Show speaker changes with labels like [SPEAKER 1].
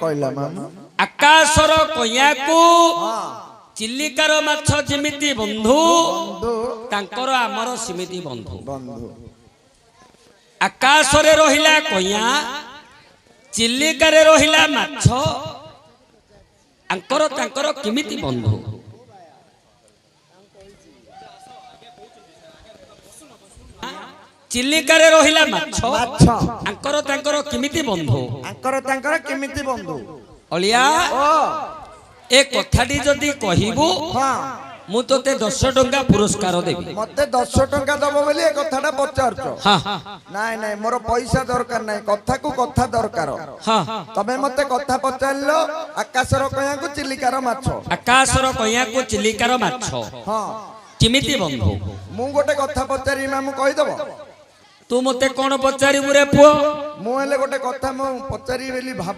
[SPEAKER 1] କହିଲା ମାମୁ
[SPEAKER 2] ଆକାଶର କଇଁଆକୁ ଚିଲିକାର ମାଛ ଯେମିତି ବନ୍ଧୁ ତାଙ୍କର ଆମର ସେମିତି ବନ୍ଧୁ। ଆକାଶରେ ରହିଲା କଇଁଆ, ଚିଲିକାରେ ରହିଲା ମାଛ, ଆଙ୍କର ତାଙ୍କର କେମିତି ବନ୍ଧୁ। ଚିଲିକାରେ ରହିଲା ମାଛ, ଆଙ୍କର ତାଙ୍କର କେମିତି ବନ୍ଧୁ।
[SPEAKER 1] କେମିତି ବନ୍ଧୁ
[SPEAKER 2] ଅଳିଆ ଏ କଥାଟି ଯଦି କହିବୁ ମୁଁ ତତେ 10 ଟଙ୍କା ପୁରସ୍କାର ଦେବି।
[SPEAKER 1] ମତେ 10 ଟଙ୍କା ଦବ ବୋଲି ଏ କଥାଟା ପଚାରୁଛ? ନାଇଁ ନାଇଁ, ମୋର ପଇସା ଦରକାର ନାହିଁ, କଥାକୁ କଥା ଦରକାର। ତମେ ମତେ କଥା ପଚାରିଲ ଆକାଶର କଇଁଆକୁ ଚିଲିକାର ମାଛ।
[SPEAKER 2] ଆକାଶର କଇଁଆକୁ ଚିଲିକାର ମାଛ କେମିତି ବନ୍ଧୁ।
[SPEAKER 1] ମୁଁ ଗୋଟେ କଥା ପଚାରିବି ମାମୁ, କହିଦବ?
[SPEAKER 2] ତୁ ମତେ କଣ ପଚାରିବୁ ରେ ପୁଅ?
[SPEAKER 1] ମୁଁ ହେଲେ ଗୋଟେ କଥା ମୁଁ ପଚାରିବି ବୋଲି ଭାବ